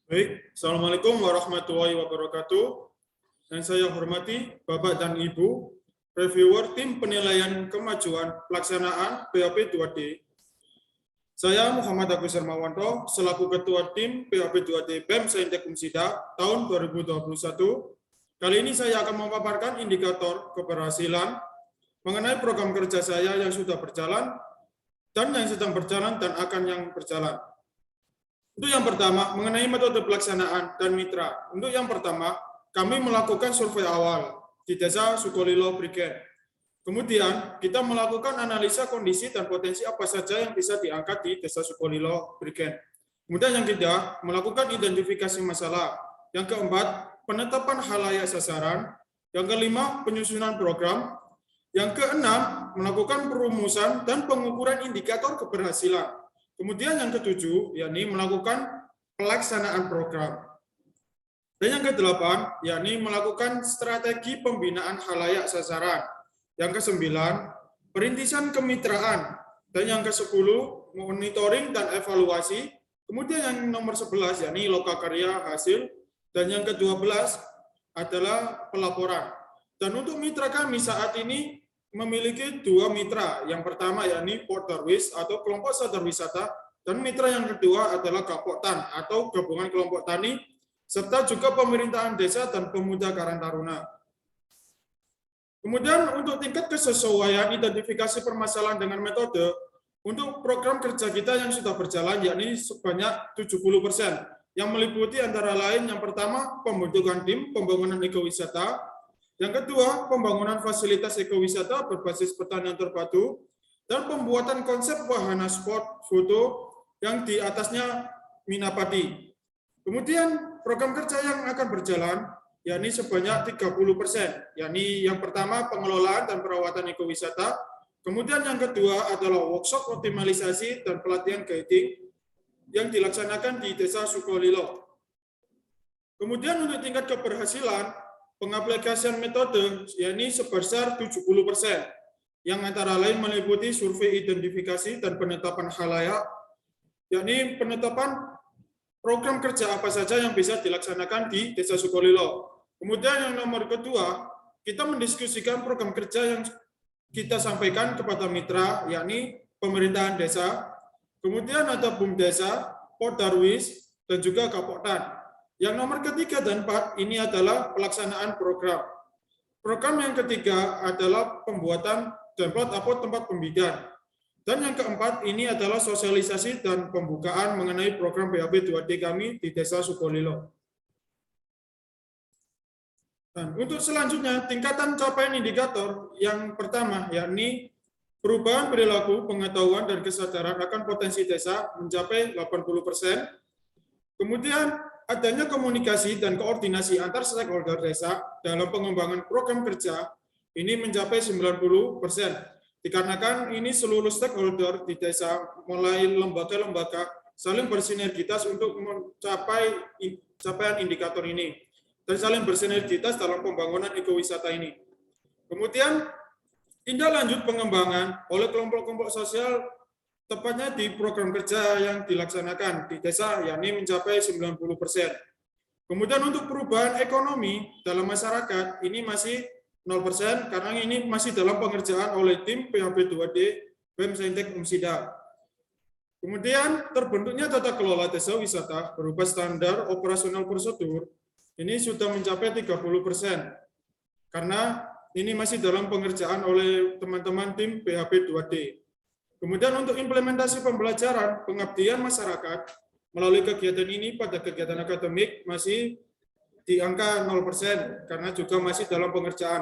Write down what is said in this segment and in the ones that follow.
Baik, Assalamualaikum warahmatullahi wabarakatuh. Yang saya hormati Bapak dan Ibu, reviewer tim penilaian kemajuan pelaksanaan PAP 2D. Saya Muhammad Agus Hermawanto, selaku Ketua Tim PAP 2D BEM Saintek Umsida tahun 2021. Kali ini saya akan memaparkan indikator keberhasilan mengenai program kerja saya yang sudah berjalan, dan yang sedang berjalan, dan akan yang berjalan. Untuk yang pertama, mengenai metode pelaksanaan dan mitra. Untuk yang pertama, kami melakukan survei awal di Desa Sukolilo Brigen. Kemudian, kita melakukan analisa kondisi dan potensi apa saja yang bisa diangkat di Desa Sukolilo Brigen. Kemudian yang ketiga, melakukan identifikasi masalah. Yang keempat, penetapan halayak sasaran. Yang kelima, penyusunan program. Yang keenam, melakukan perumusan dan pengukuran indikator keberhasilan. Kemudian yang ketujuh, yakni melakukan pelaksanaan program. Dan yang kedelapan, yakni melakukan strategi pembinaan halayak sasaran. Yang kesembilan, perintisan kemitraan. Dan yang kesepuluh, monitoring dan evaluasi. Kemudian yang nomor 11, yakni lokakarya hasil. Dan yang ke-12 adalah pelaporan. Dan untuk mitra kami saat ini memiliki dua mitra. Yang pertama yakni Porterwis atau kelompok sadar wisata, dan mitra yang kedua adalah Gapoktan atau gabungan kelompok tani, serta juga pemerintahan desa dan pemuda Karang Taruna. Kemudian untuk tingkat kesesuaian identifikasi permasalahan dengan metode, untuk program kerja kita yang sudah berjalan yakni sebanyak 70%, yang meliputi antara lain yang pertama pembentukan tim pembangunan ekowisata, yang kedua, pembangunan fasilitas ekowisata berbasis pertanian terpadu, dan pembuatan konsep wahana spot foto yang di atasnya Minapati. Kemudian program kerja yang akan berjalan, yakni sebanyak 30%, yakni yang pertama pengelolaan dan perawatan ekowisata, kemudian yang kedua adalah workshop optimalisasi dan pelatihan guiding yang dilaksanakan di Desa Sukolilo. Kemudian untuk tingkat keberhasilan, pengaplikasian metode yakni sebesar 70%, yang antara lain meliputi survei identifikasi dan penetapan halayak, yakni penetapan program kerja apa saja yang bisa dilaksanakan di Desa Sukolilo. Kemudian yang nomor kedua, kita mendiskusikan program kerja yang kita sampaikan kepada mitra, yakni pemerintahan desa, kemudian ada BUMDesa, Pordarwis, dan juga Gapoktan. Yang nomor ketiga dan 4 ini adalah pelaksanaan program. Program yang ketiga adalah pembuatan template atau tempat pembidan. Dan yang keempat ini adalah sosialisasi dan pembukaan mengenai program PAP 2D kami di Desa Sukolilo. Dan untuk selanjutnya, tingkatan capaian indikator yang pertama yakni perubahan perilaku, pengetahuan, dan kesadaran akan potensi desa mencapai 80%. Kemudian adanya komunikasi dan koordinasi antar stakeholder desa dalam pengembangan program kerja ini mencapai 90%. Dikarenakan ini seluruh stakeholder di desa mulai lembaga-lembaga saling bersinergitas untuk mencapai capaian indikator ini dan saling bersinergitas dalam pembangunan ekowisata ini. Kemudian tindak lanjut pengembangan oleh kelompok-kelompok sosial tepatnya di program kerja yang dilaksanakan di desa, yakni mencapai 90%. Kemudian untuk perubahan ekonomi dalam masyarakat, ini masih 0%, karena ini masih dalam pengerjaan oleh tim PAP 2D BEM Saintek Umsida. Kemudian terbentuknya tata kelola desa wisata berupa standar operasional prosedur, ini sudah mencapai 30%, karena ini masih dalam pengerjaan oleh teman-teman tim PAP 2D. Kemudian untuk implementasi pembelajaran pengabdian masyarakat melalui kegiatan ini pada kegiatan akademik masih di angka 0%, karena juga masih dalam pengerjaan.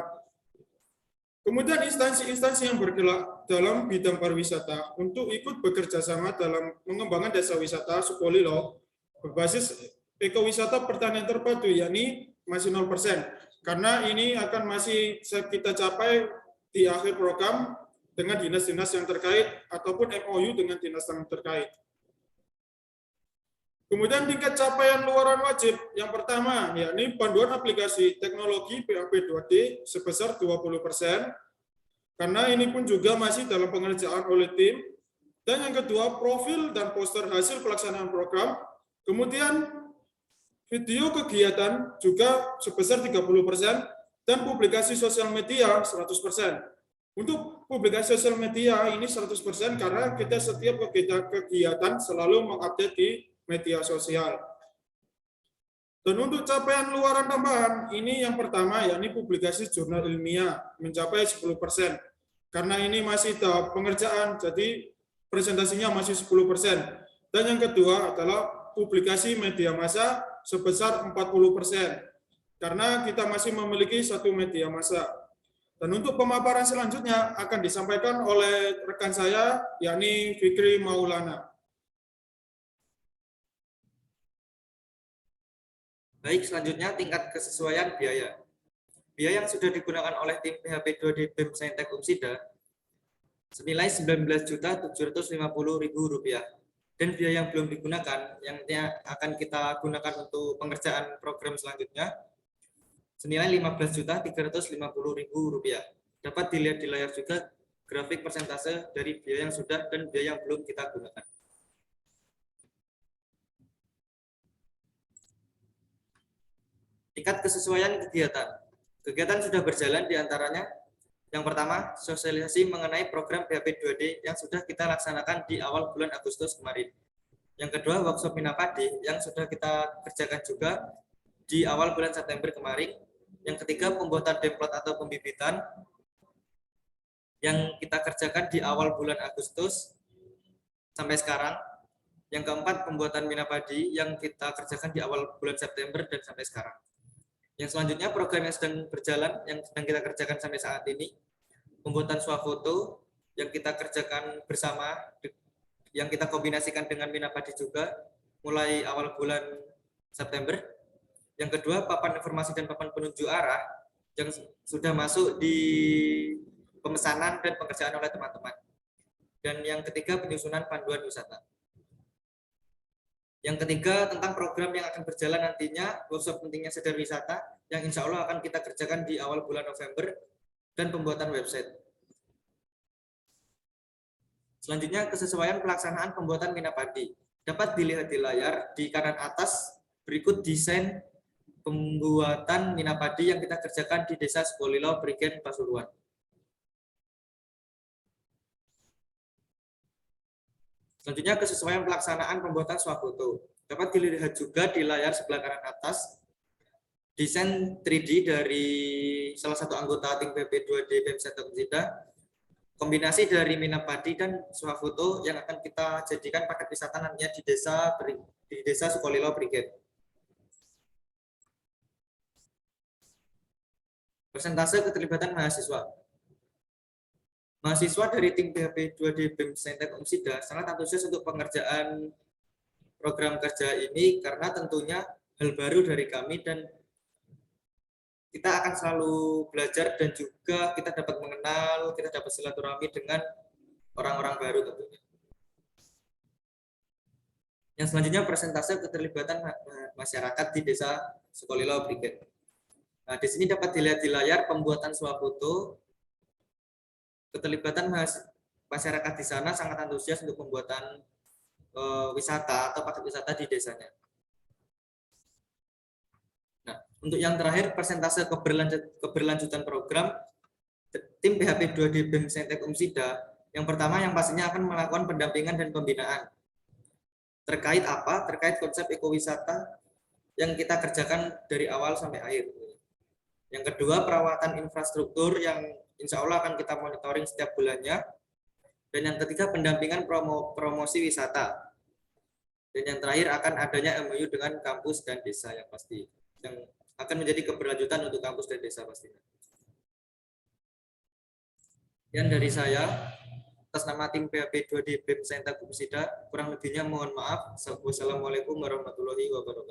Kemudian instansi-instansi yang bergerak dalam bidang pariwisata untuk ikut bekerja sama dalam mengembangkan desa wisata Sukolilo berbasis ekowisata pertanian terpadu, yakni masih 0%, karena ini akan masih kita capai di akhir program dengan dinas-dinas yang terkait ataupun MOU dengan dinas yang terkait. Kemudian tingkat capaian luaran wajib yang pertama yakni panduan aplikasi teknologi PAP 2D sebesar 20%, karena ini pun juga masih dalam pengerjaan oleh tim. Dan yang kedua profil dan poster hasil pelaksanaan program. Kemudian Video kegiatan juga sebesar 30% dan publikasi sosial media 100%. Untuk publikasi sosial media ini 100% karena kita setiap kegiatan selalu mengupdate di media sosial. Dan untuk capaian luaran tambahan, ini yang pertama yakni publikasi jurnal ilmiah mencapai 10%. Karena ini masih tahap pengerjaan, jadi presentasinya masih 10%. Dan yang kedua adalah publikasi media massa sebesar 40%. Karena kita masih memiliki satu media massa. Dan untuk pemaparan selanjutnya akan disampaikan oleh rekan saya, yakni Fikri Maulana. Baik, selanjutnya tingkat kesesuaian biaya. Biaya yang sudah digunakan oleh tim PHP2D BEM Saintek Umsida senilai Rp19.750.000 dan biaya yang belum digunakan yang akan kita gunakan untuk pengerjaan program selanjutnya senilai Rp15.350.000. Dapat dilihat di layar juga grafik persentase dari biaya yang sudah dan biaya yang belum kita gunakan. Tingkat kesesuaian kegiatan. Kegiatan sudah berjalan diantaranya yang pertama, sosialisasi mengenai program PHP2D yang sudah kita laksanakan di awal bulan Agustus kemarin. Yang kedua, workshop Minapadi yang sudah kita kerjakan juga di awal bulan September kemarin. Yang ketiga, pembuatan template atau pembibitan yang kita kerjakan di awal bulan Agustus sampai sekarang. Yang keempat, pembuatan Minapadi yang kita kerjakan di awal bulan September dan sampai sekarang. Yang selanjutnya, program yang sedang berjalan, yang sedang kita kerjakan sampai saat ini, pembuatan swafoto yang kita kerjakan bersama, yang kita kombinasikan dengan Minapadi juga, mulai awal bulan September. Yang kedua, papan informasi dan papan penunjuk arah yang sudah masuk di pemesanan dan pengerjaan oleh teman-teman. Dan yang ketiga, penyusunan panduan wisata. Yang ketiga, tentang program yang akan berjalan nantinya, workshop pentingnya sadar wisata, yang insya Allah akan kita kerjakan di awal bulan November, dan pembuatan website. Selanjutnya, kesesuaian pelaksanaan pembuatan Minapadi. Dapat dilihat di layar, di kanan atas, berikut desain pembuatan Minapadi yang kita kerjakan di Desa Sukolilo, Prigen, Pasuruan. Selanjutnya, kesesuaian pelaksanaan pembuatan swafoto. Dapat dilihat juga di layar sebelah kanan atas, desain 3D dari salah satu anggota tim PHP2D BEM Saintek Umsida, kombinasi dari Minapadi dan swafoto yang akan kita jadikan paket wisata nantinya di Desa Sukolilo, Prigen. Persentase keterlibatan mahasiswa. Mahasiswa dari tim PHP2D BEM Saintek Umsida sangat antusias untuk pengerjaan program kerja ini karena tentunya hal baru dari kami dan kita akan selalu belajar dan juga kita dapat mengenal, kita dapat silaturahmi dengan orang-orang baru tentunya. Yang selanjutnya persentase keterlibatan masyarakat di Desa Sukolilo, Prigen. Nah, di sini dapat dilihat di layar pembuatan swafoto. Keterlibatan masyarakat di sana sangat antusias untuk pembuatan wisata atau paket wisata di desanya. Nah, untuk yang terakhir persentase keberlanjutan program tim PHP2D BEM Saintek Umsida. Yang pertama yang pastinya akan melakukan pendampingan dan pembinaan. Terkait apa? Terkait konsep ekowisata yang kita kerjakan dari awal sampai akhir. Yang kedua, perawatan infrastruktur yang insya Allah akan kita monitoring setiap bulannya. Dan yang ketiga, pendampingan promosi wisata. Dan yang terakhir akan adanya MOU dengan kampus dan desa yang pasti. Yang akan menjadi keberlanjutan untuk kampus dan desa pastinya. Dan dari saya, atas nama tim PHP2D BEM Saintek Umsida, kurang lebihnya mohon maaf. Wassalamualaikum warahmatullahi wabarakatuh.